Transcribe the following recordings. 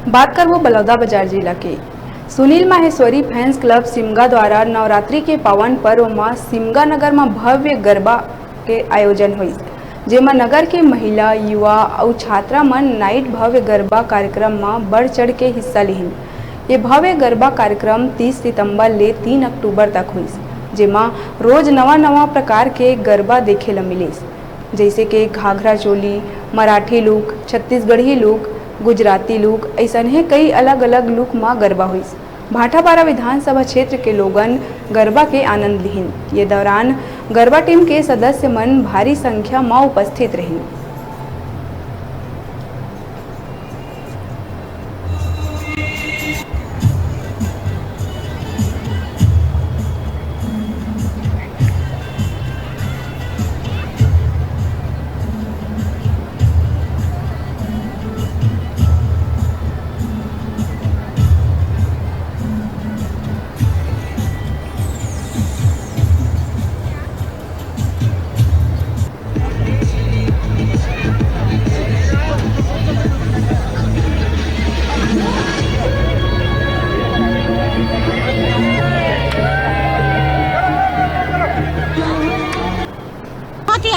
बात करबो बलौदा बाजार जिला के सुनील माहेश्वरी फैंस क्लब सिमगा द्वारा नवरात्रि के पावन पर्व में सिमगा नगर में भव्य गरबा के आयोजन हुई, जेमा नगर के महिला, युवा और छात्रा मन नाइट भव्य गरबा कार्यक्रम में बढ़ चढ़ के हिस्सा लिहिन। ये भव्य गरबा कार्यक्रम 30 सितंबर ले 3 अक्टूबर तक हुई, जेमा रोज नवा प्रकार के गरबा देखे ला मिले, जैसे कि ghagra choli, Marathi look, Chhattisgarhi look, Gujarati look, ऐसा है कई अलग अलग लुक में गरबा हुई। भाटापारा विधानसभा क्षेत्र के लोगन गरबा के आनंद लिहिन। ये दौरान गरबा टीम के सदस्य मन भारी संख्या में उपस्थित रही।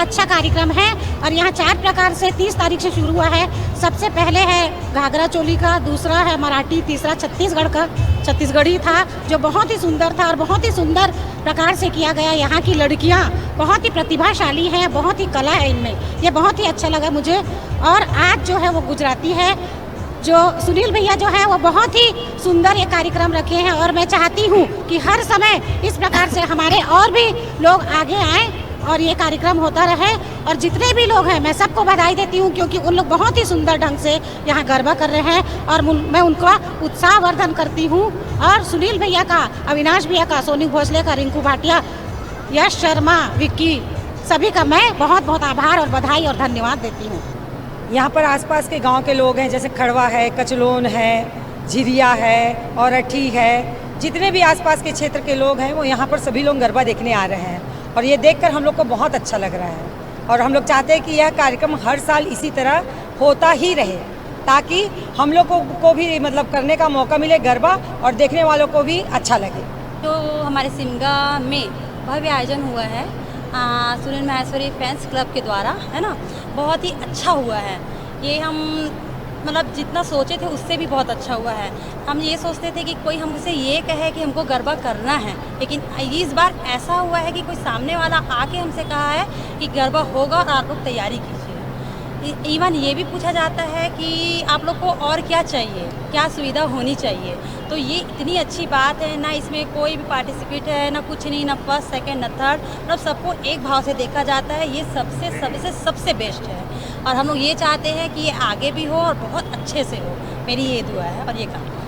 अच्छा कार्यक्रम है और यहाँ 4 प्रकार से 30 तारीख से शुरू हुआ है। सबसे पहले है घाघरा चोली का, दूसरा है मराठी, तीसरा छत्तीसगढ़ का छत्तीसगढ़ी था, जो बहुत ही सुंदर था और बहुत ही सुंदर प्रकार से किया गया। यहाँ की लड़कियाँ बहुत ही प्रतिभाशाली हैं, बहुत ही कला है इनमें, ये बहुत ही अच्छा लगा मुझे। और आज जो है वो गुजराती है, जो सुनील भैया जो है वो बहुत ही सुंदर ये कार्यक्रम रखे हैं और मैं चाहती हूँ कि हर समय इस प्रकार से हमारे और भी लोग आगे आएँ और ये कार्यक्रम होता रहे। और जितने भी लोग हैं मैं सबको बधाई देती हूँ, क्योंकि उन लोग बहुत ही सुंदर ढंग से यहाँ गरबा कर रहे हैं और मैं उनका उत्साहवर्धन करती हूँ। और सुनील भैया का, अविनाश भैया का, सोनी भोसले का, रिंकू भाटिया, यश शर्मा, विक्की, सभी का मैं बहुत बहुत आभार और बधाई और धन्यवाद देती हूँ। यहाँ पर आसपास के गांव के लोग हैं, जैसे खड़वा है, कचलोन है, झिरिया है, औरठी है, जितने भी आसपास के क्षेत्र के लोग हैं वो यहाँ पर सभी लोग गरबा देखने आ रहे हैं और ये देखकर हम लोग को बहुत अच्छा लग रहा है। और हम लोग चाहते हैं कि यह कार्यक्रम हर साल इसी तरह होता ही रहे, ताकि हम लोग को भी मतलब करने का मौका मिले गरबा और देखने वालों को भी अच्छा लगे। तो हमारे सिमगा में भव्य आयोजन हुआ है सुनील माहेश्वरी फैंस क्लब के द्वारा, है ना, बहुत ही अच्छा हुआ है। ये हम मतलब जितना सोचे थे उससे भी बहुत अच्छा हुआ है। हम ये सोचते थे कि कोई हमसे ये कहे कि हमको गरबा करना है, लेकिन इस बार ऐसा हुआ है कि कोई सामने वाला आके हमसे कहा है कि गरबा होगा और आप लोग तैयारी कीजिए। इवन ये भी पूछा जाता है कि आप लोग को और क्या चाहिए, क्या सुविधा होनी चाहिए। तो ये इतनी अच्छी बात है ना, इसमें कोई भी पार्टिसिपेट है ना, कुछ नहीं, ना फर्स्ट सेकंड ना थर्ड, मतलब सबको एक भाव से देखा जाता है। ये सबसे बेस्ट है और हम लोग ये चाहते हैं कि ये आगे भी हो और बहुत अच्छे से हो। मेरी ये दुआ है और ये काम।